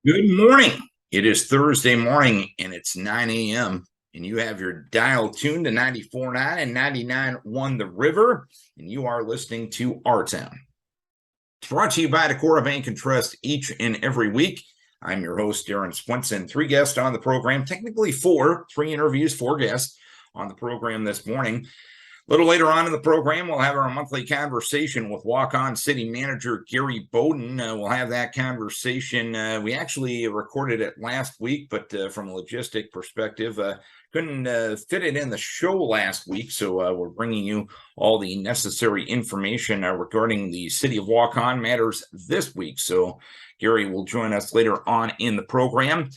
Good morning. It is Thursday morning and it's 9 a.m. and you have your dial tuned to 94.9 and 99.1 The River, and you are listening to Our Town. It's brought to you by Decorah Bank and Trust each and every week. I'm your host, Darren Swinson. Three guests on the program, technically four, three interviews, four guests on the program this morning. A little later on in the program, we'll have our monthly conversation with Waukon City Manager Gary Boden. We'll have that conversation. We actually recorded it last week, but from a logistic perspective, couldn't fit it in the show last week. So we're bringing you all the necessary information regarding the city of Waukon matters this week. So Gary will join us later on in the program.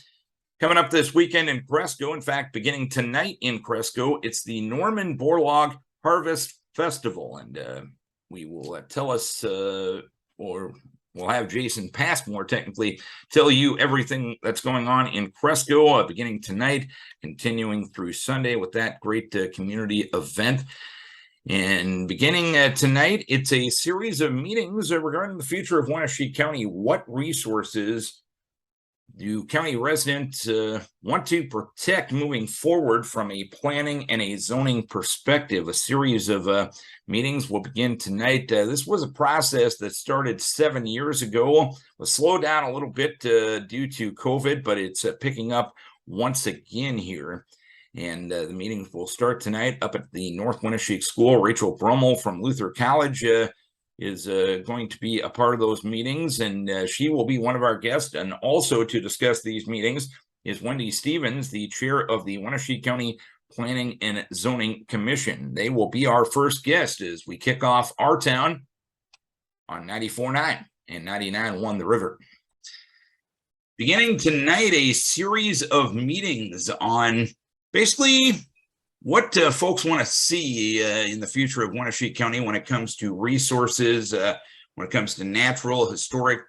Coming up this weekend in Cresco, in fact, beginning tonight in Cresco, it's the Norman Bourlaug Harvest Festival, and we will tell us, or we'll have Jason Passmore technically tell you everything that's going on in Cresco, beginning tonight, continuing through Sunday with that great community event. And beginning tonight, it's a series of meetings regarding the future of Winneshiek County. What resources do county residents want to protect moving forward from a planning and a zoning perspective? A series of meetings will begin tonight. This was a process that started 7 years ago, was slowed down a little bit due to COVID, but it's picking up once again here. And the meetings will start tonight up at the North Winneshiek School. Rachel Brummel from Luther College is going to be a part of those meetings, and she will be one of our guests. And also to discuss these meetings is Wendy Stevens, the chair of the Winneshiek County Planning and Zoning Commission. They will be our first guest as we kick off Our Town on 94.9 and 99.1 The River. Beginning tonight, a series of meetings on basically what folks want to see in the future of Winneshiek County when it comes to resources, when it comes to natural, historic,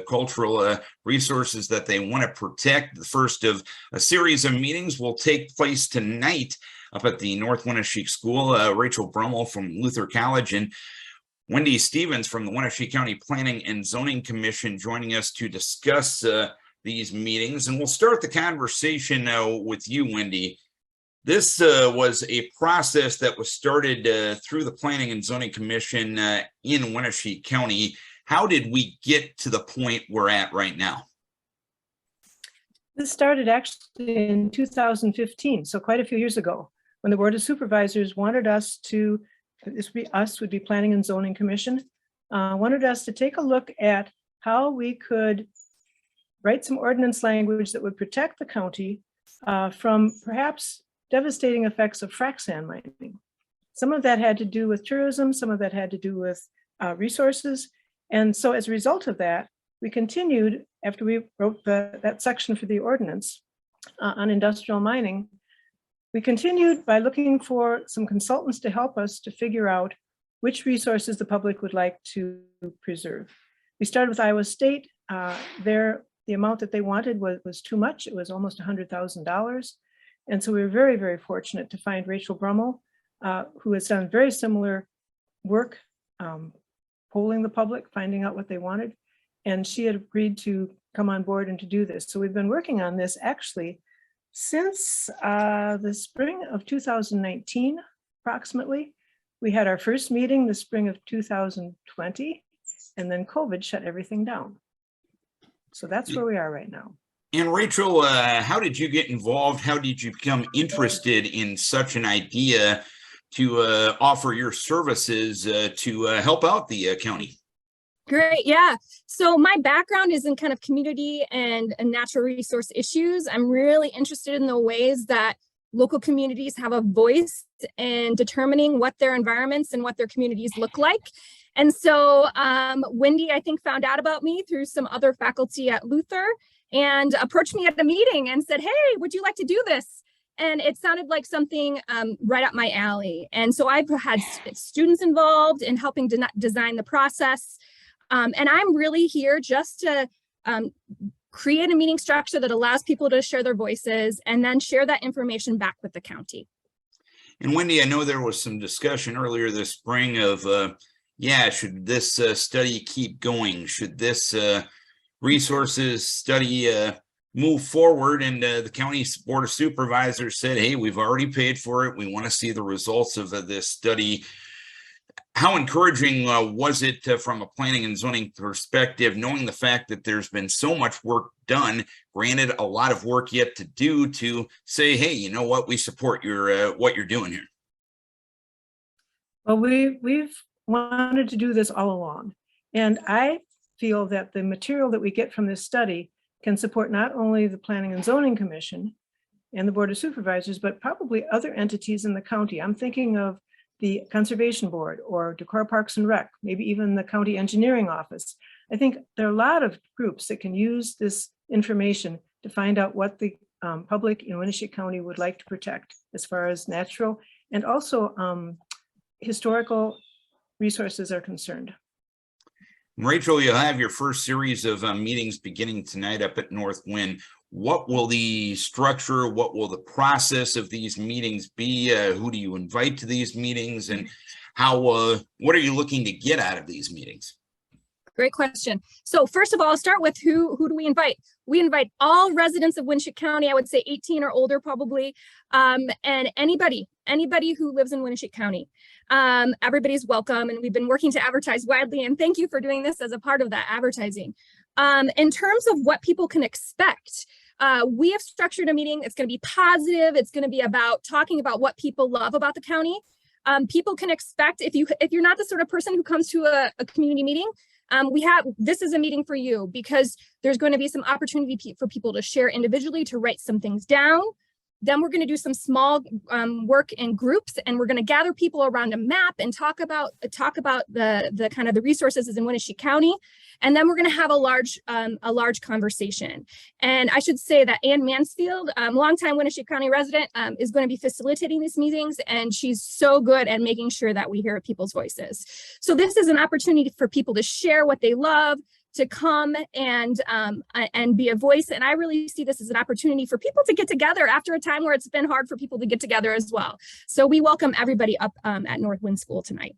cultural resources that they want to protect. The first of a series of meetings will take place tonight up at the North Winneshiek School. Rachel Brummel from Luther College and Wendy Stevens from the Winneshiek County Planning and Zoning Commission joining us to discuss these meetings. And we'll start the conversation with you, Wendy. This was a process that was started through the Planning and Zoning Commission in Winneshiek County. How did we get to the point we're at right now? This started actually in 2015, so quite a few years ago, when the Board of Supervisors wanted us to, would be Planning and Zoning Commission, wanted us to take a look at how we could write some ordinance language that would protect the county from perhaps devastating effects of frac sand mining. Some of that had to do with tourism, some of that had to do with resources. And so as a result of that, we continued, after we wrote that section for the ordinance on industrial mining, we continued by looking for some consultants to help us to figure out which resources the public would like to preserve. We started with Iowa State. The amount that they wanted was too much. It was almost $100,000. And so we were very, very fortunate to find Rachel Brummel, who has done very similar work, polling the public, finding out what they wanted. And she had agreed to come on board and to do this. So we've been working on this actually since the spring of 2019, approximately. We had our first meeting the spring of 2020, and then COVID shut everything down. So that's where we are right now. And Rachel, how did you get involved? How did you become interested in such an idea to offer your services to help out the county? Great, yeah. So my background is in kind of community and natural resource issues. I'm really interested in the ways that local communities have a voice in determining what their environments and what their communities look like. And so Wendy, I think, found out about me through some other faculty at Luther and approached me at a meeting and said, hey, would you like to do this? And it sounded like something right up my alley. And so I've had students involved in helping design the process. And I'm really here just to create a meeting structure that allows people to share their voices and then share that information back with the county. And Wendy, I know there was some discussion earlier this spring of, should this study keep going? Should this resources study move forward, and the county board of supervisors said, hey, we've already paid for it, we want to see the results of this study. How encouraging was it from a planning and zoning perspective, knowing the fact that there's been so much work done, granted a lot of work yet to do, to say, hey, you know what, we support your what you're doing here? Well, we've wanted to do this all along. And I feel that the material that we get from this study can support not only the Planning and Zoning Commission and the Board of Supervisors, but probably other entities in the county. I'm thinking of the Conservation Board or Decorah Parks and Rec, maybe even the County Engineering Office. I think there are a lot of groups that can use this information to find out what the public in Winneshiek County would like to protect as far as natural and also historical resources are concerned. Rachel, you'll have your first series of meetings beginning tonight up at North Wind. What will the structure, what will the process of these meetings be? Who do you invite to these meetings, and how? What are you looking to get out of these meetings? Great question. So first of all, I'll start with who do we invite? We invite all residents of Winneshiek County, I would say 18 or older probably, and anybody who lives in Winneshiek County. Everybody's welcome, and we've been working to advertise widely, and thank you for doing this as a part of that advertising. In terms of what people can expect, we have structured a meeting. It's going to be positive. It's going to be about talking about what people love about the county. People can expect, if you're not the sort of person who comes to a community meeting, this is a meeting for you, because there's going to be some opportunity for people to share individually, to write some things down. Then we're going to do some small work in groups, and we're going to gather people around a map and talk about the kind of the resources in Winneshiek County. And then we're going to have a large conversation. And I should say that Ann Mansfield, longtime Winneshiek County resident, is going to be facilitating these meetings, and she's so good at making sure that we hear people's voices. So this is an opportunity for people to share what they love, to come and be a voice. And I really see this as an opportunity for people to get together after a time where it's been hard for people to get together as well. So we welcome everybody up at North Wind School tonight.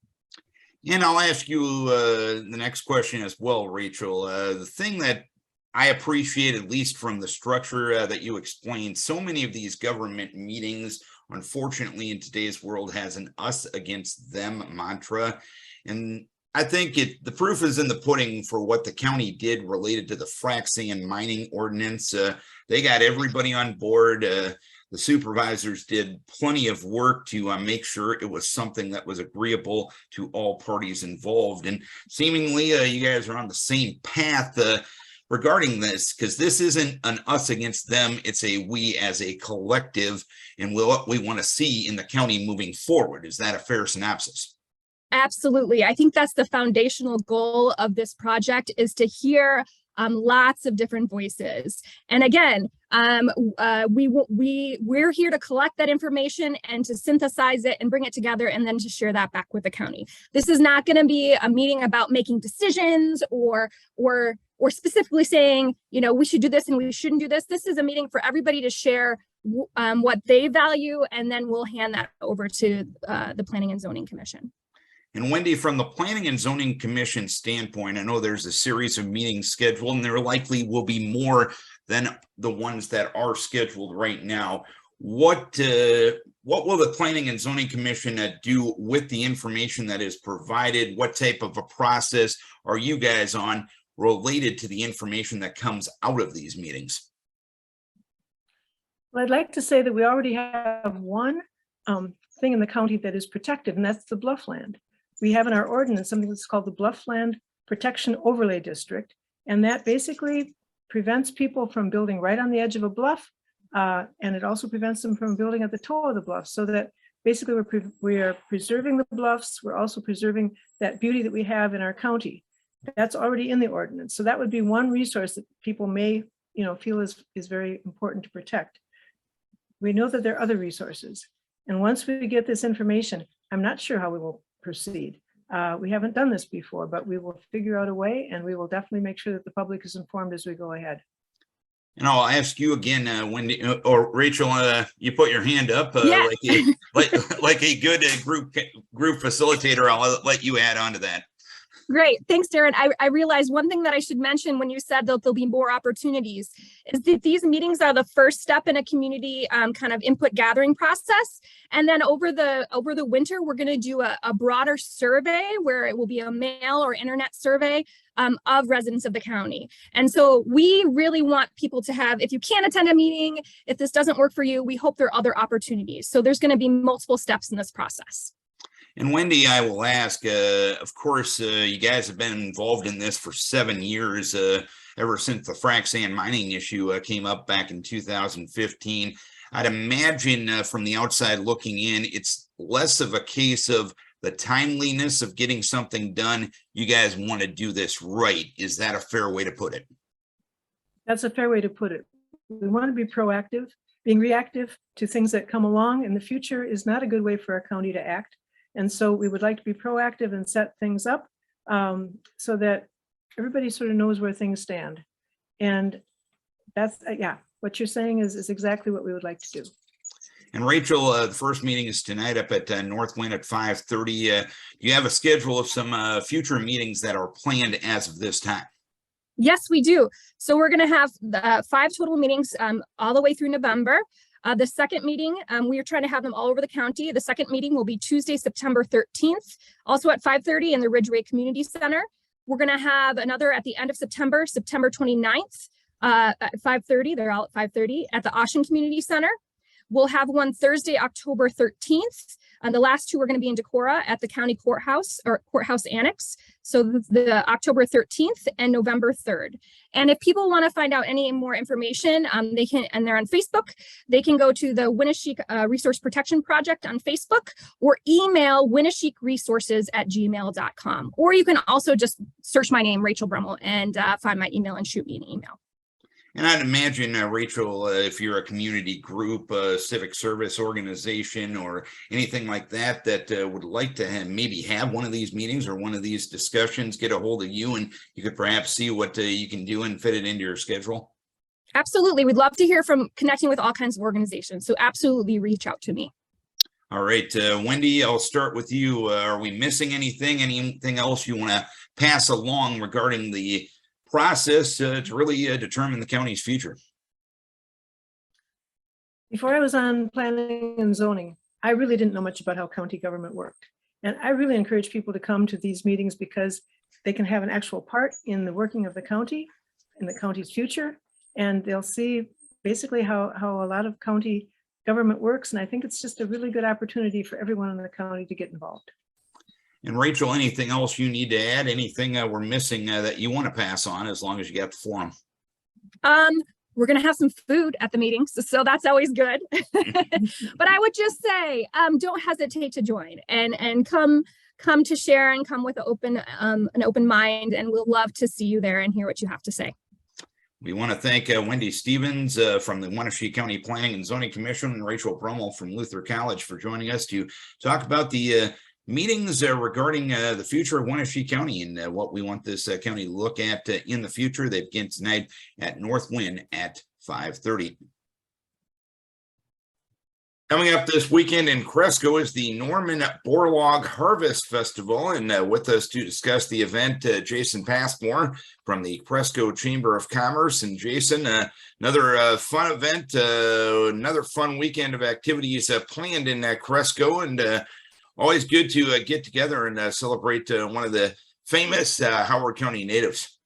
And I'll ask you the next question as well, Rachel. The thing that I appreciate, at least from the structure that you explained, so many of these government meetings, unfortunately, in today's world, has an us against them mantra. And I think the proof is in the pudding for what the county did related to the frac sand mining ordinance. They got everybody on board. The supervisors did plenty of work to make sure it was something that was agreeable to all parties involved. And seemingly you guys are on the same path regarding this, because this isn't an us against them. It's a we as a collective, and what we want to see in the county moving forward. Is that a fair synopsis? Absolutely. I think that's the foundational goal of this project, is to hear lots of different voices. And again, we're here to collect that information and to synthesize it and bring it together, and then to share that back with the county. This is not going to be a meeting about making decisions or specifically saying, you know, we should do this and we shouldn't do this. This is a meeting for everybody to share what they value, and then we'll hand that over to the Planning and Zoning Commission. And Wendy, from the Planning and Zoning Commission standpoint, I know there's a series of meetings scheduled, and there likely will be more than the ones that are scheduled right now. What will the Planning and Zoning Commission do with the information that is provided? What type of a process are you guys on related to the information that comes out of these meetings? Well, I'd like to say that we already have one thing in the county that is protected, and that's the bluffland. We have in our ordinance something that's called the Bluffland Protection Overlay District, and that basically prevents people from building right on the edge of a bluff, and it also prevents them from building at the toe of the bluff, so that basically we are preserving the bluffs. We're also preserving that beauty that we have in our county. That's already in the ordinance. So that would be one resource that people may, feel is very important to protect. We know that there are other resources, and once we get this information, I'm not sure how we will proceed. We haven't done this before, but we will figure out a way, and we will definitely make sure that the public is informed as we go ahead. And I'll ask you again, Wendy or Rachel. You put your hand up, yeah. like a good group facilitator. I'll let you add on to that. Great. Thanks, Darren. I realized one thing that I should mention when you said that there'll be more opportunities is that these meetings are the first step in a community kind of input gathering process. And then over the winter, we're going to do a broader survey where it will be a mail or internet survey of residents of the county. And so we really want people to have, if you can't attend a meeting, if this doesn't work for you, we hope there are other opportunities. So there's going to be multiple steps in this process. And Wendy, I will ask, of course, you guys have been involved in this for 7 years, ever since the frac sand mining issue came up back in 2015. I'd imagine from the outside looking in, it's less of a case of the timeliness of getting something done. You guys want to do this right. Is that a fair way to put it? That's a fair way to put it. We want to be proactive. Being reactive to things that come along in the future is not a good way for our county to act. And so we would like to be proactive and set things up so that everybody sort of knows where things stand. And that's, yeah, what you're saying is exactly what we would like to do. And Rachel, the first meeting is tonight up at Northwind at 5:30. Do you have a schedule of some future meetings that are planned as of this time? Yes, we do. So we're going to have 5 total meetings all the way through November. The second meeting, we are trying to have them all over the county. The second meeting will be Tuesday, September 13th, also at 5:30 in the Ridgeway Community Center. We're going to have another at the end of September, September 29th at 5:30. They're all at 5:30 at the Ocean Community Center. We'll have one Thursday, October 13th. And the last 2 are going to be in Decorah at the county courthouse or courthouse annex. So the October 13th and November 3rd. And if people want to find out any more information, they can, and they're on Facebook, they can go to the Winneshiek Resource Protection Project on Facebook or email winneshiekresources@gmail.com. Or you can also just search my name, Rachel Brummel, and find my email and shoot me an email. And I'd imagine, Rachel, if you're a community group, civic service organization, or anything like that, that would like to maybe have one of these meetings or one of these discussions, get a hold of you, and you could perhaps see what you can do and fit it into your schedule. Absolutely. We'd love to hear from connecting with all kinds of organizations. So absolutely reach out to me. All right, Wendy, I'll start with you. Are we missing anything else you want to pass along regarding the process to really determine the county's future? Before I was on planning and zoning, I really didn't know much about how county government worked. And I really encourage people to come to these meetings because they can have an actual part in the working of the county, in the county's future, and they'll see basically how a lot of county government works. And I think it's just a really good opportunity for everyone in the county to get involved. And Rachel, anything else you need to add? Anything we're missing that you want to pass on, as long as you got the forum? We're going to have some food at the meetings, so that's always good. But I would just say, don't hesitate to join and come to share and come with an open mind, and we'll love to see you there and hear what you have to say. We want to thank Wendy Stevens from the Winneshiek County Planning and Zoning Commission, and Rachel Brummel from Luther College for joining us to talk about the meetings regarding the future of Winneshiek County and what we want this county to look at in the future. They begin tonight at Northwind at 5:30. Coming up this weekend in Cresco is the Norman Bourlaug Harvest Festival, and with us to discuss the event, Jason Passmore from the Cresco Chamber of Commerce. And Jason, another fun event, another fun weekend of activities planned in Cresco, and always good to get together and celebrate one of the famous Howard County natives.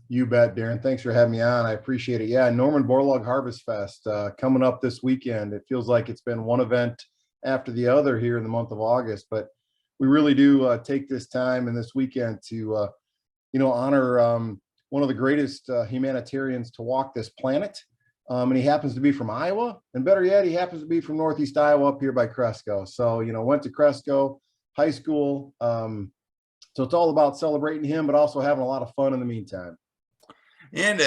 You bet, Darren. Thanks for having me on. I appreciate it. Yeah, Norman Bourlaug Harvest Fest coming up this weekend. It feels like it's been one event after the other here in the month of August, but we really do take this time and this weekend to, honor one of the greatest humanitarians to walk this planet. And he happens to be from Iowa, and better yet, he happens to be from Northeast Iowa up here by Cresco. So, went to Cresco High School. So it's all about celebrating him, but also having a lot of fun in the meantime. And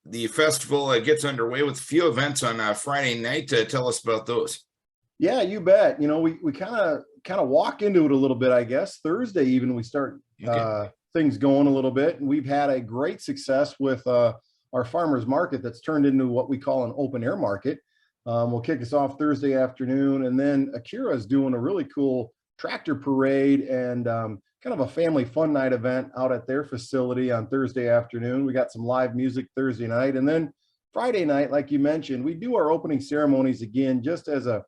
the festival gets underway with a few events on Friday night. Tell us about those. Yeah, you bet. We kind of walk into it a little bit, I guess. Thursday even we start things going a little bit, and we've had a great success with our farmers market that's turned into what we call an open air market. We'll kick us off Thursday afternoon, and then Akira is doing a really cool tractor parade and kind of a family fun night event out at their facility on Thursday afternoon. We got some live music Thursday night, and then Friday night, like you mentioned, we do our opening ceremonies again, just as a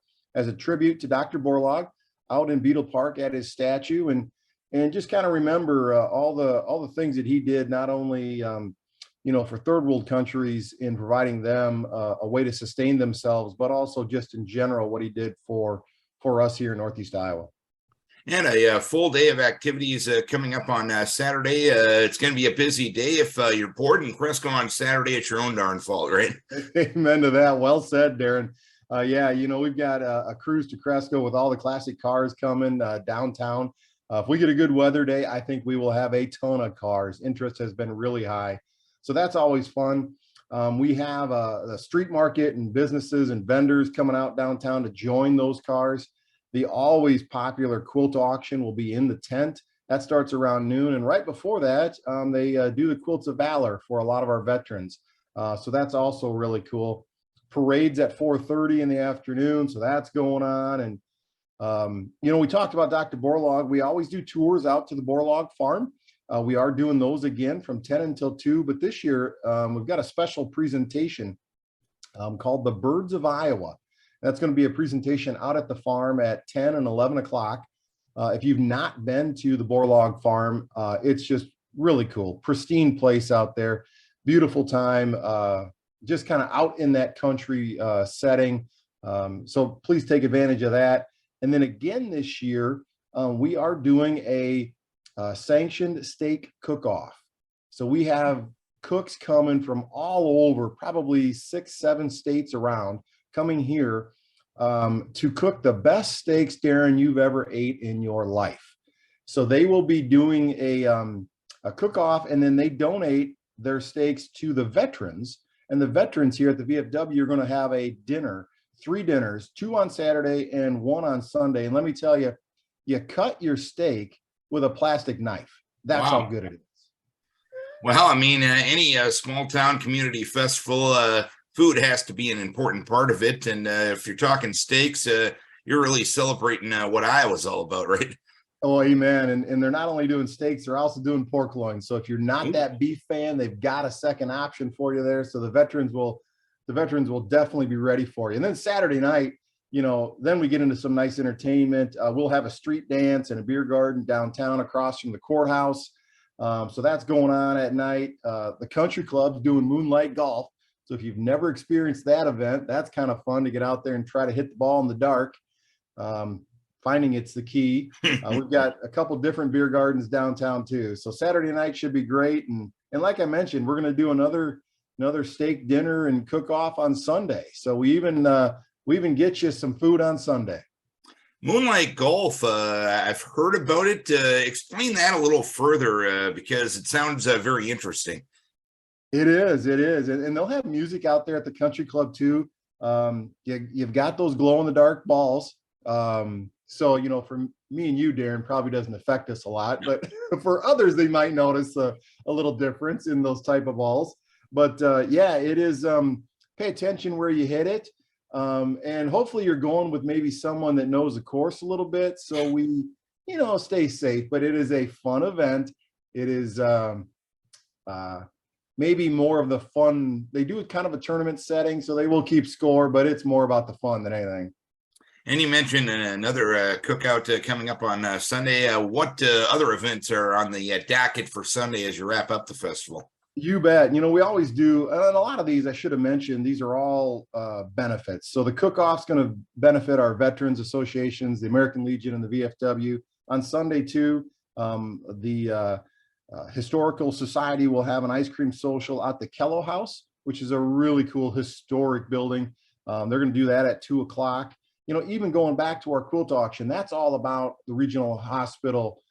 tribute to Dr. Bourlaug out in Beetle Park at his statue, and just kind of remember all the things that he did, not only for third world countries in providing them a way to sustain themselves, but also just in general what he did for us here in Northeast Iowa. And a full day of activities coming up on Saturday. It's going to be a busy day. If you're bored in Cresco on Saturday, it's your own darn fault, right? Amen to that. Well said, Darren. We've got a cruise to Cresco with all the classic cars coming downtown. If we get a good weather day, I think we will have a ton of cars. Interest has been really high. So that's always fun. We have the street market and businesses and vendors coming out downtown to join those cars. The always popular quilt auction will be in the tent. That starts around noon. And right before that, they do the Quilts of Valor for a lot of our veterans. So that's also really cool. Parades at 4:30 in the afternoon. So that's going on. And, we talked about Dr. Bourlaug. We always do tours out to the Bourlaug farm. We are doing those again from 10 until 2. But this year, we've got a special presentation called The Birds of Iowa. That's going to be a presentation out at the farm at 10 and 11 o'clock. If you've not been to the Bourlaug farm, it's just really cool. Pristine place out there. Beautiful time. Just kind of out in that country setting. So please take advantage of that. And then again this year, we are doing a sanctioned steak cook-off. So we have cooks coming from all over, probably 6-7 states around, coming here to cook the best steaks, Darren, you've ever ate in your life. So they will be doing a cook-off, and then they donate their steaks to the veterans. And the veterans here at the VFW are going to have a dinner, 3 dinners, 2 on Saturday and 1 on Sunday. And let me tell you, you cut your steak with a plastic knife. That's Wow. how good it is. Well, I mean, any small town community festival, food has to be an important part of it. And if you're talking steaks, you're really celebrating what Iowa's all about, right? Oh, amen. And they're not only doing steaks, they're also doing pork loins. So if you're not that beef fan, they've got a second option for you there. So the veterans will definitely be ready for you. And then Saturday night, then we get into some nice entertainment. We'll have a street dance and a beer garden downtown across from the courthouse. So that's going on at night. The country club's doing moonlight golf. So if you've never experienced that event, that's kind of fun to get out there and try to hit the ball in the dark. Finding it's the key. We've got a couple different beer gardens downtown too. So Saturday night should be great. And like I mentioned, we're going to do another steak dinner and cook off on Sunday. So we even get you some food on Sunday. Moonlight golf, I've heard about it. Explain that a little further because it sounds very interesting. It is. And they'll have music out there at the country club too. You've got those glow in the dark balls. So, for me and you, Darren, probably doesn't affect us a lot, but for others, they might notice a little difference in those type of balls. But it is, pay attention where you hit it. And hopefully you're going with maybe someone that knows the course a little bit. So we, stay safe, but it is a fun event. It is maybe more of the fun. They do kind of a tournament setting, so they will keep score, but it's more about the fun than anything. And you mentioned another cookout coming up on Sunday. What other events are on the docket for Sunday as you wrap up the festival? You bet. We always do. And a lot of these, I should have mentioned, these are all benefits. So the cook-off's going to benefit our veterans associations, the American Legion and the VFW. On Sunday, too, the Historical Society will have an ice cream social at the Kello House, which is a really cool historic building. They're going to do that at 2 o'clock. Even going back to our quilt auction, that's all about the regional hospital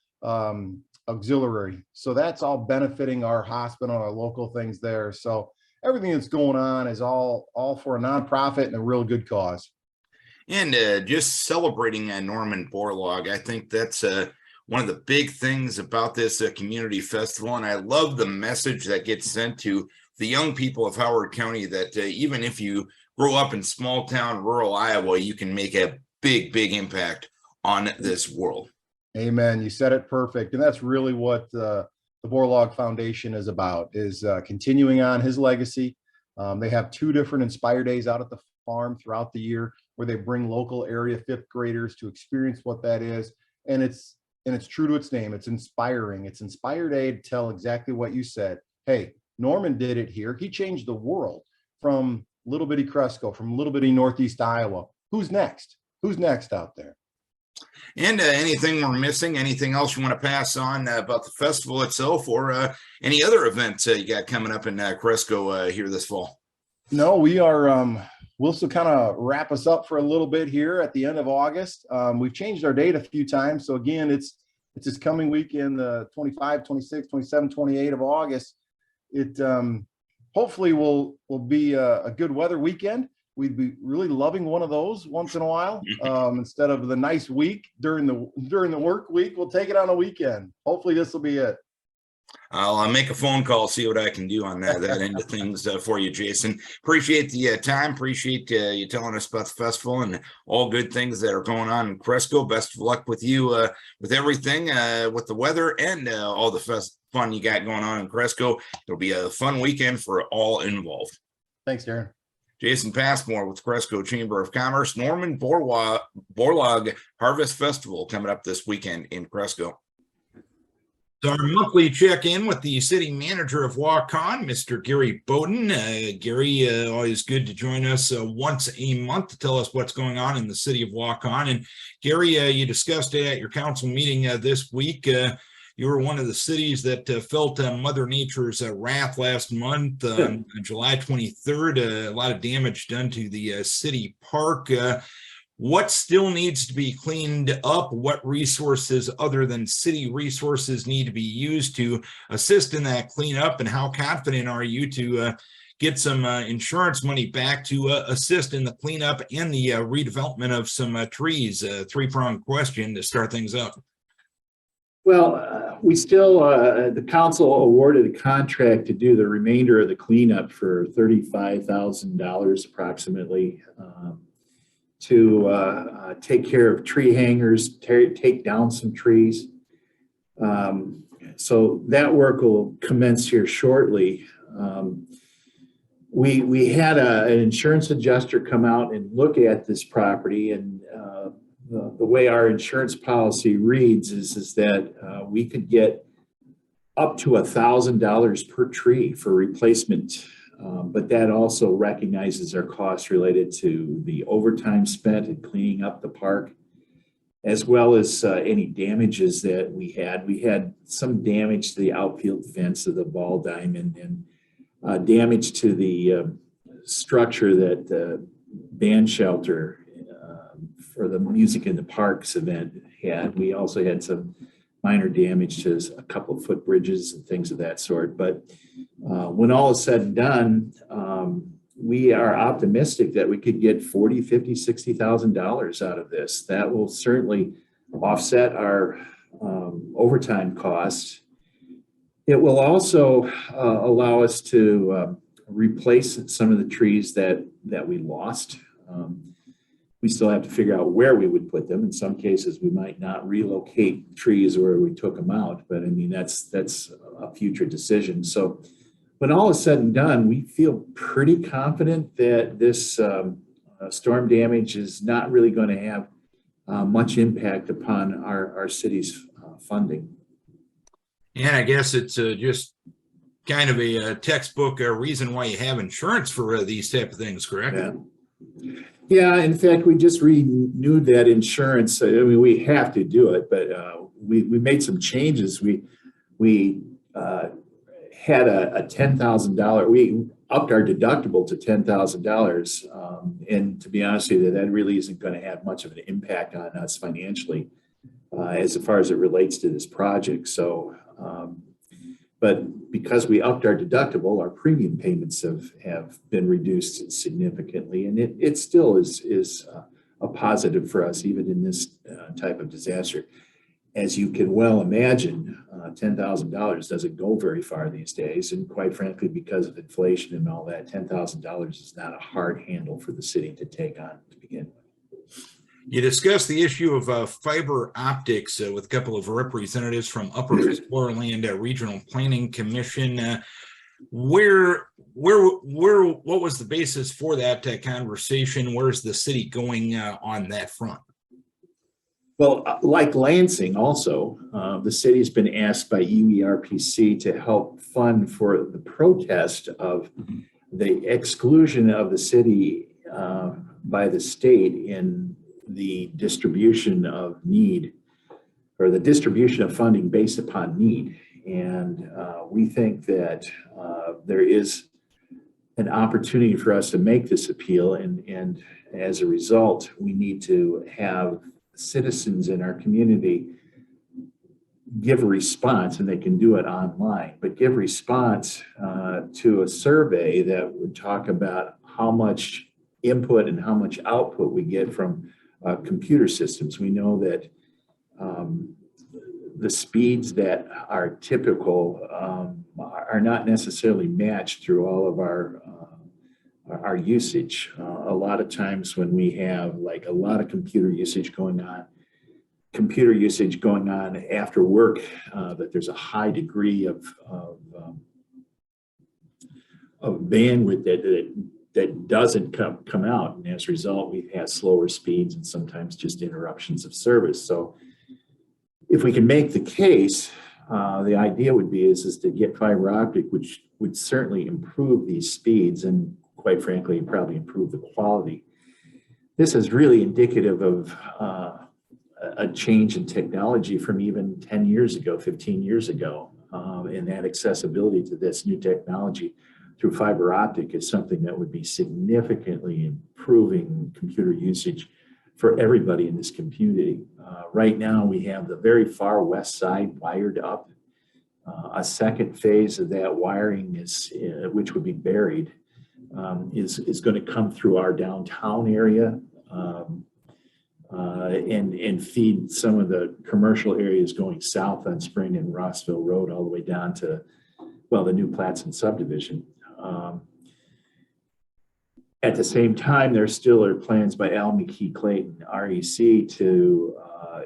auxiliary. So that's all benefiting our hospital, our local things there. So everything that's going on is all for a nonprofit and a real good cause. And just celebrating Norman Bourlaug, I think that's one of the big things about this community festival. And I love the message that gets sent to the young people of Howard County that even if you grow up in small town rural Iowa, you can make a big impact on this world. Amen. You said it perfect. And that's really what the Bourlaug Foundation is about, is continuing on his legacy. They have 2 different Inspire Days out at the farm throughout the year where they bring local area 5th graders to experience what that is. And it's true to its name. It's inspiring. It's Inspire Day to tell exactly what you said. Hey, Norman did it here. He changed the world from little bitty Cresco, from little bitty Northeast Iowa. Who's next? Who's next out there? And anything we're missing, anything else you want to pass on about the festival itself, or any other events you got coming up in Cresco here this fall? No, we are, we'll still kind of wrap us up for a little bit here at the end of August. We've changed our date a few times. So again, it's this coming weekend, the 25, 26, 27, 28 of August. It hopefully will be a good weather weekend. We'd be really loving one of those once in a while. Instead of the nice week during the work week, we'll take it on a weekend. Hopefully this will be it. I'll make a phone call, see what I can do on that end of things for you, Jason. Appreciate the time. Appreciate you telling us about the festival and all good things that are going on in Cresco. Best of luck with you with everything, with the weather and all the fun you got going on in Cresco. It'll be a fun weekend for all involved. Thanks, Darren. Jason Passmore with Cresco Chamber of Commerce. Norman Bourlaug Harvest Festival coming up this weekend in Cresco. Our monthly check-in with the city manager of Waukon, Mr. Gary Boden. Gary, always good to join us once a month to tell us what's going on in the city of Waukon. And Gary, you discussed at your council meeting this week. You were one of the cities that felt Mother Nature's wrath last month, on July 23rd. A lot of damage done to the city park. What still needs to be cleaned up? What resources other than city resources need to be used to assist in that cleanup? And how confident are you to get some insurance money back to assist in the cleanup and the redevelopment of some trees? Three-pronged question to start things up. Well, we still, the council awarded a contract to do the remainder of the cleanup for $35,000 approximately. To take care of tree hangers, take down some trees. So that work will commence here shortly. We had an insurance adjuster come out and look at this property, and the way our insurance policy reads is that we could get up to $1,000 per tree for replacement. But that also recognizes our costs related to the overtime spent in cleaning up the park, as well as any damages that we had. We had some damage to the outfield fence of the ball diamond, and damage to the structure that the band shelter for the Music in the Parks event had. We also had some minor damage to a couple of footbridges and things of that sort. But when all is said and done, we are optimistic that we could get $40,000, $50,000, $60,000 out of this. That will certainly offset our overtime costs. It will also allow us to replace some of the trees that we lost. We still have to figure out where we would put them. In some cases, we might not relocate trees where we took them out, but I mean, that's a future decision. So when all is said and done, we feel pretty confident that this storm damage is not really going to have much impact upon our city's funding. And I guess it's just kind of a textbook reason why you have insurance for these type of things, correct? Yeah, in fact, we just renewed that insurance. I mean, we have to do it, but we made some changes. We had a $10,000. We upped our deductible to $10,000, and to be honest with you, that really isn't going to have much of an impact on us financially, as far as it relates to this project. So, but because we upped our deductible, our premium payments have been reduced significantly, and it still is a positive for us, even in this type of disaster. As you can well imagine, $10,000 doesn't go very far these days, and quite frankly, because of inflation and all that, $10,000 is not a hard handle for the city to take on to begin with. You discussed the issue of fiber optics with a couple of representatives from Upper Westmoreland Regional Planning Commission. What was the basis for that conversation? Where's the city going on that front? Well, like Lansing also, the city's been asked by UERPC to help fund for the protest of the exclusion of the city by the state in the distribution of need, or the distribution of funding based upon need. And we think that there is an opportunity for us to make this appeal. And as a result, we need to have citizens in our community give a response, and they can do it online, but give response to a survey that would talk about how much input and how much output we get from computer systems. We know that the speeds that are typical are not necessarily matched through all of our usage. A lot of times when we have like a lot of computer usage going on after work, that there's a high degree of bandwidth that doesn't come out. And as a result, we've had slower speeds and sometimes just interruptions of service. So if we can make the case, the idea would be is to get fiber optic, which would certainly improve these speeds and quite frankly, probably improve the quality. This is really indicative of a change in technology from even 10 years ago, 15 years ago. And that accessibility to this new technology through fiber optic is something that would be significantly improving computer usage for everybody in this community. Right now, we have the very far west side wired up. A second phase of that wiring is, which would be buried, is going to come through our downtown area and feed some of the commercial areas going south on Spring and Rossville Road all the way down to, well, the new Platson subdivision. At the same time, there still are plans by Al McKee Clayton, REC, to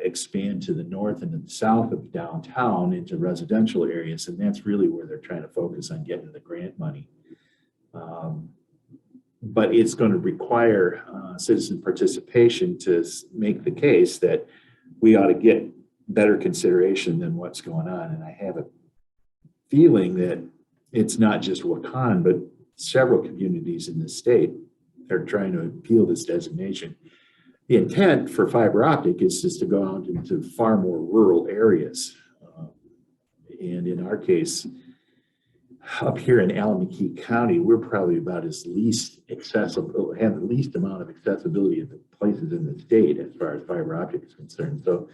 expand to the north and to the south of downtown into residential areas. And that's really where they're trying to focus on getting the grant money. But it's going to require citizen participation to make the case that we ought to get better consideration than what's going on. And I have a feeling that it's not just Waukon, but several communities in the state are trying to appeal this designation. The intent for fiber optic is just to go out into far more rural areas. And in our case, up here in Alameda County, we're probably about as least accessible, have the least amount of accessibility of the places in the state as far as fiber optic is concerned. So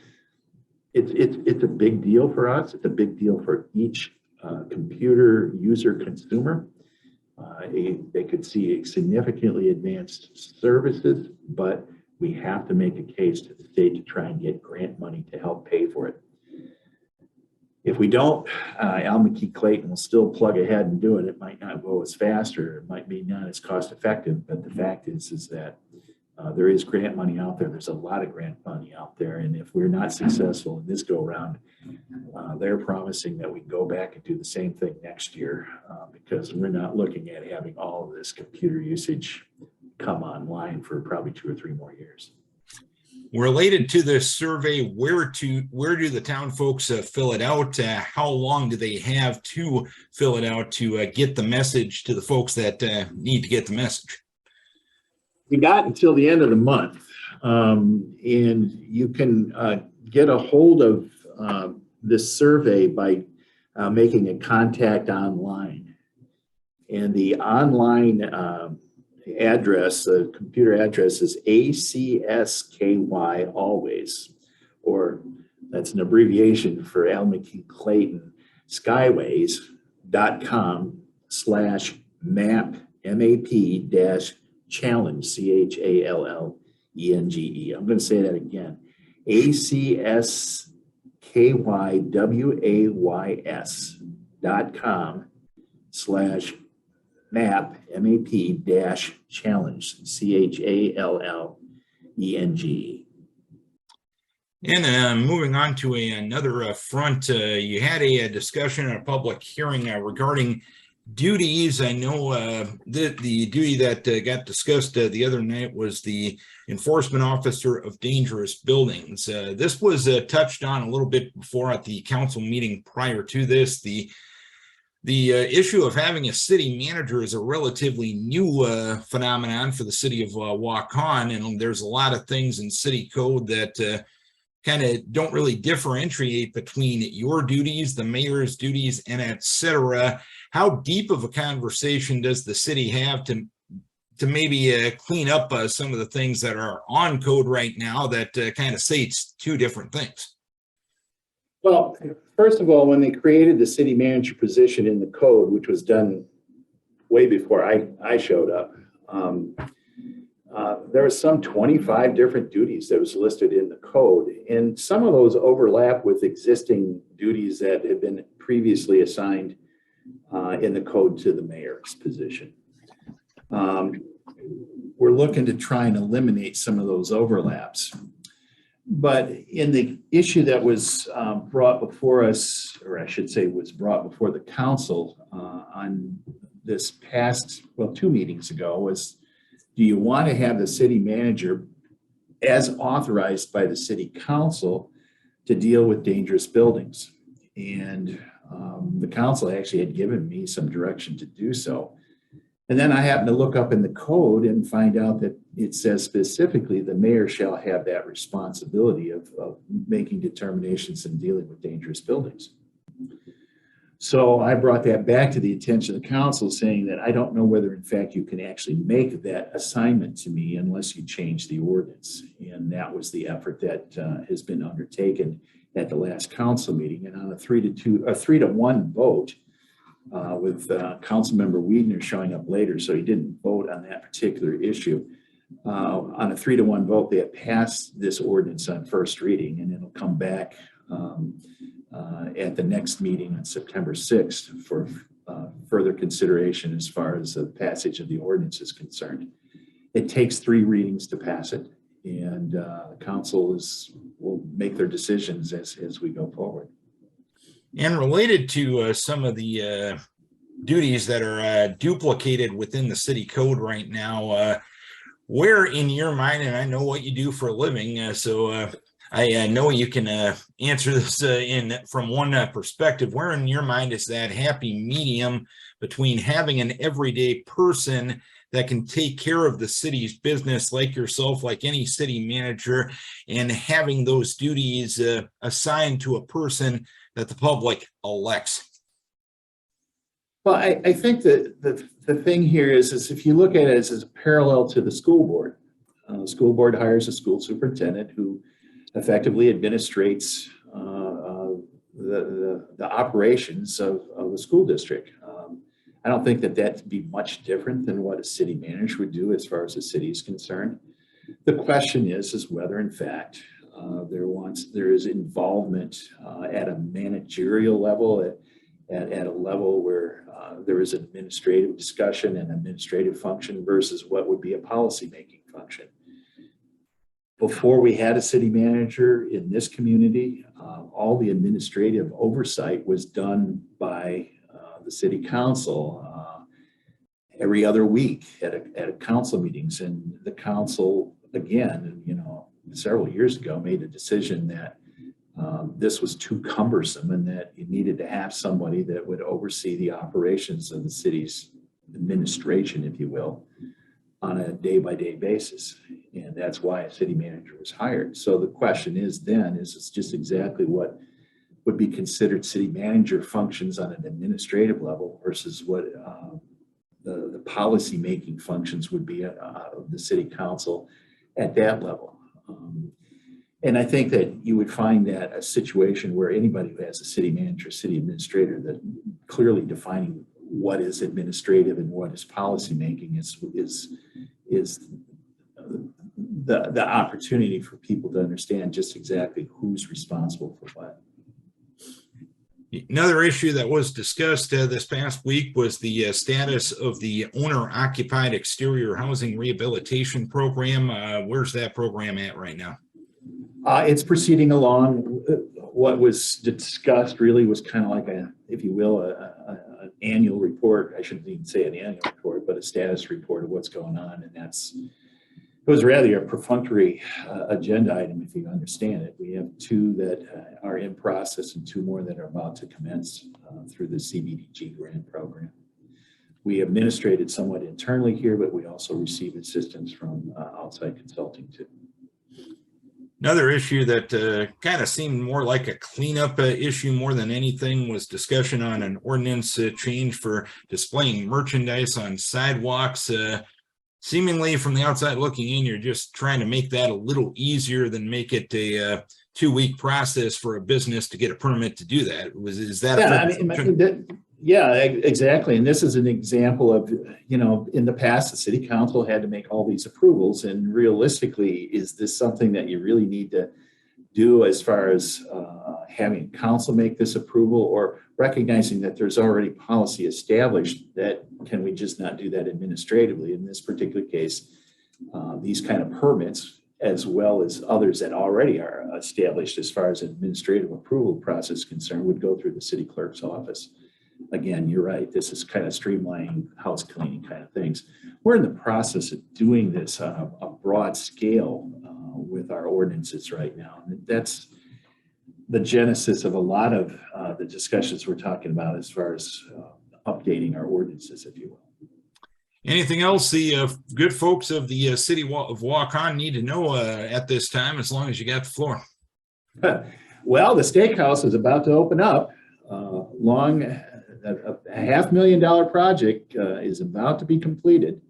it's a big deal for us. It's a big deal for each computer user consumer. They could see significantly advanced services, but we have to make a case to the state to try and get grant money to help pay for it. If we don't, Al McKee Clayton will still plug ahead and do it. It might not go as fast, or it might be not as cost effective, but the fact is that there is grant money out there. There's a lot of grant money out there. And if we're not successful in this go round, they're promising that we can go back and do the same thing next year because we're not looking at having all of this computer usage come online for probably 2 or 3 more years. Related to this survey, where do the town folks fill it out? How long do they have to fill it out to get the message to the folks that need to get the message? We got until the end of the month, and you can get a hold of this survey by making a contact online. And the online address, the computer address is ACSKY always, or that's an abbreviation for Al McKee Clayton, skyways.com/map, MAP-challenge, CHALLENGE. I'm going to say that again, ACSKYWAYS.com/map, MAP-challenge, CHALLENGE. And moving on to another front, you had a discussion at a public hearing regarding duties. I know the duty that got discussed the other night was the enforcement officer of dangerous buildings. This was touched on a little bit before at the council meeting prior to this. The issue of having a city manager is a relatively new phenomenon for the city of Waukon, and there's a lot of things in city code that kind of don't really differentiate between your duties, the mayor's duties, and etc. How deep of a conversation does the city have to maybe clean up some of the things that are on code right now that kind of say it's two different things? Well, first of all, when they created the city manager position in the code, which was done way before I showed up, there was some 25 different duties that was listed in the code, and some of those overlap with existing duties that had been previously assigned in the code to the mayor's position. We're looking to try and eliminate some of those overlaps. But in the issue that was brought before us, or I should say was brought before the council on this past, well, 2 meetings ago, was do you want to have the city manager as authorized by the city council to deal with dangerous buildings? And the council actually had given me some direction to do so. And then I happened to look up in the code and find out that it says specifically the mayor shall have that responsibility of making determinations and dealing with dangerous buildings. So I brought that back to the attention of the council, saying that I don't know whether in fact you can actually make that assignment to me unless you change the ordinance. And that was the effort that has been undertaken at the last council meeting. And on a 3-to-1 vote, with Councilmember Wiedner showing up later, so he didn't vote on that particular issue. On a 3-to-1 vote, they have passed this ordinance on first reading, and it'll come back at the next meeting on September 6th for further consideration as far as the passage of the ordinance is concerned. It takes 3 readings to pass it, and the council will make their decisions as we go forward. And related to some of the duties that are duplicated within the city code right now, where in your mind, and I know what you do for a living, so I know you can answer this from one perspective, where in your mind is that happy medium between having an everyday person that can take care of the city's business like yourself, like any city manager, and having those duties assigned to a person that the public elects? Well, I think that the thing here is if you look at it as a parallel to the school board. The school board hires a school superintendent who effectively administrates the operations of the school district. I don't think that that'd be much different than what a city manager would do as far as the city is concerned. The question is whether in fact there is involvement at a managerial level, at a level where there is an administrative discussion and administrative function versus what would be a policy-making function. Before we had a city manager in this community, all the administrative oversight was done by the city council every other week at council meetings, and the council, again, several years ago made a decision that this was too cumbersome and that you needed to have somebody that would oversee the operations of the city's administration, if you will, on a day-by-day basis. And that's why a city manager was hired. So the question is it's just exactly what would be considered city manager functions on an administrative level versus what the policy-making functions would be of the city council at that level. And I think that you would find that a situation where anybody who has a city manager, city administrator, that clearly defining what is administrative and what is policymaking is the opportunity for people to understand just exactly who's responsible for what. Another issue that was discussed this past week was the status of the owner-occupied exterior housing rehabilitation program. Where's that program at right now? It's proceeding along. What was discussed really was kind of like if you will, an annual report. I shouldn't even say an annual report, but a status report of what's going on. And it was rather a perfunctory agenda item, if you understand it. We have 2 that are in process and 2 more that are about to commence through the CBDG grant program. We administrated somewhat internally here, but we also receive assistance from outside consulting too. Another issue that kind of seemed more like a cleanup issue more than anything was discussion on an ordinance change for displaying merchandise on sidewalks. Seemingly from the outside looking in, you're just trying to make that a little easier than make it a 2-week process for a business to get a permit to do that. Is that yeah, exactly. And this is an example of, in the past, the city council had to make all these approvals. And realistically, is this something that you really need to do as far as having council make this approval, or recognizing that there's already policy established that can we just not do that administratively? In this particular case, these kind of permits, as well as others that already are established as far as an administrative approval process is concerned, would go through the city clerk's office. Again, you're right. This is kind of streamlining, house cleaning kind of things. We're in the process of doing this on a broad scale with our ordinances right now. And that's the genesis of a lot of the discussions we're talking about as far as updating our ordinances, if you will. Anything else the good folks of the city of Waukon need to know at this time, as long as you got the floor? Well, the steakhouse is about to open up. A $500,000 project is about to be completed.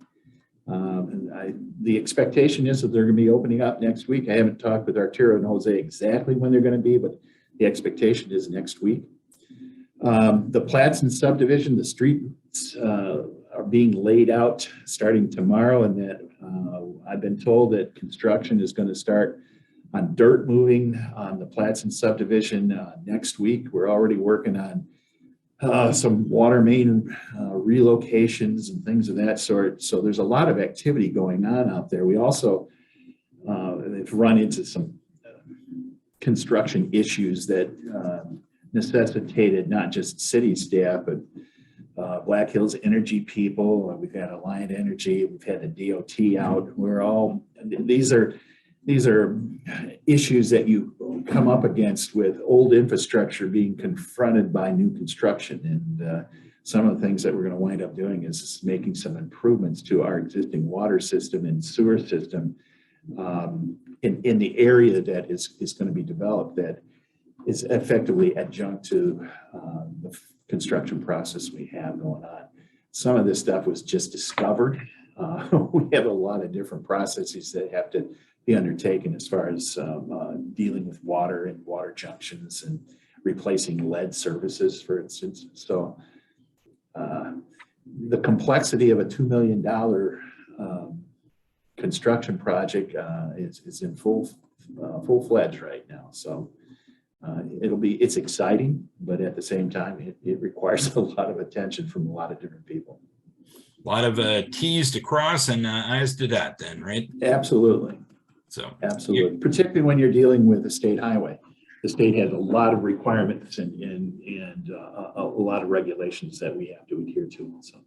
The expectation is that they're going to be opening up next week. I haven't talked with Arturo and Jose exactly when they're going to be, but the expectation is next week. The Platson subdivision, the streets are being laid out starting tomorrow, and that I've been told that construction is going to start on dirt moving on the Platson subdivision next week. We're already working on some water main relocations and things of that sort. So there's a lot of activity going on out there. We also have run into some construction issues that necessitated not just city staff, but Black Hills Energy people. We've had Alliant Energy. We've had the DOT out. These are issues that you come up against with old infrastructure being confronted by new construction. And some of the things that we're going to wind up doing is making some improvements to our existing water system and sewer system in the area that is going to be developed, that is effectively adjunct to the construction process we have going on. Some of this stuff was just discovered. We have a lot of different processes that have to be undertaken as far as dealing with water and water junctions and replacing lead services, for instance. So the complexity of a $2 million construction project is in full-fledged right now. So it's exciting, but at the same time, it requires a lot of attention from a lot of different people. A lot of T's to cross and I's to dot then, right? Absolutely. So absolutely, particularly when you're dealing with a state highway. The state has a lot of requirements and a lot of regulations that we have to adhere to. So,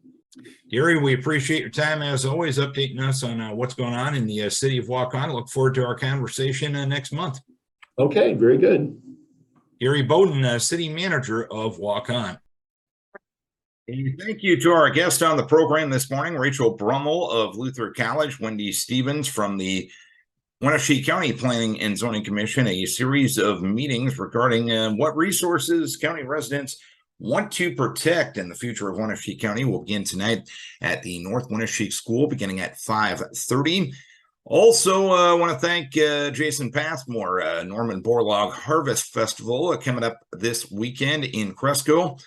Gary, we appreciate your time as always, updating us on what's going on in the city of Waukon. Look forward to our conversation next month. Okay, very good. Gary Boden, City Manager of Waukon. And thank you to our guest on the program this morning, Rachel Brummel of Luther College, Wendy Stevens from the Winneshiek County Planning and Zoning Commission, a series of meetings regarding what resources county residents want to protect in the future of Winneshiek County will begin tonight at the North Winneshiek School beginning at 5:30. Also, I want to thank Jason Passmore, Norman Bourlaug Harvest Festival coming up this weekend in Cresco.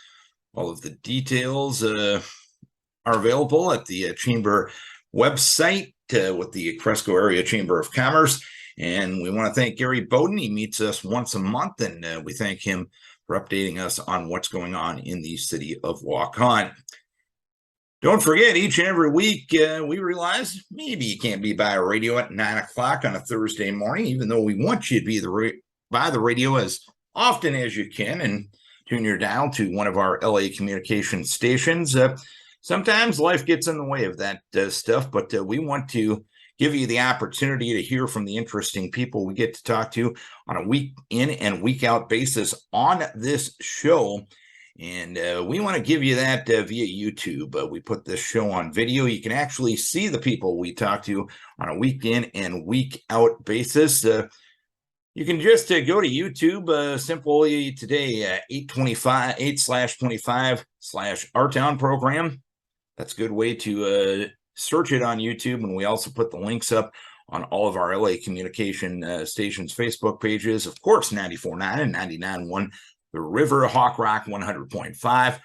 All of the details are available at the Chamber website with the Cresco Area Chamber of Commerce. And we want to thank Gary Boden. He meets us once a month, and we thank him for updating us on what's going on in the city of Waukon. Don't forget, each and every week, we realize maybe you can't be by a radio at 9 o'clock on a Thursday morning, even though we want you to be by the radio as often as you can and tune your dial to one of our LA communication stations. Sometimes life gets in the way of that stuff, but we want to give you the opportunity to hear from the interesting people we get to talk to on a week in and week out basis on this show. And we want to give you that via YouTube. We put this show on video. You can actually see the people we talk to on a week in and week out basis. You can just go to YouTube simply today, 8/25/Our program. That's a good way to search it on YouTube. And we also put the links up on all of our LA communication stations Facebook pages. Of course, 94.9 and 99.1. The River, Hawk Rock 100.5,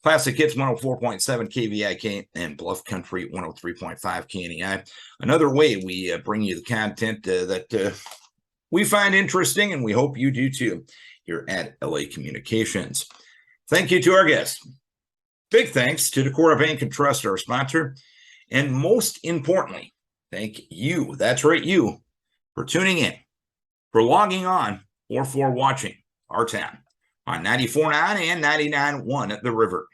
Classic Hits 104.7 KVIK, and Bluff Country 103.5 KNEI. Another way we bring you the content that we find interesting, and we hope you do too, here at LA Communications. Thank you to our guests. Big thanks to Decorah Bank and Trust, our sponsor. And most importantly, thank you, that's right, you, for tuning in, for logging on, or for watching Our Town on 94.9 and 99.1 at The River.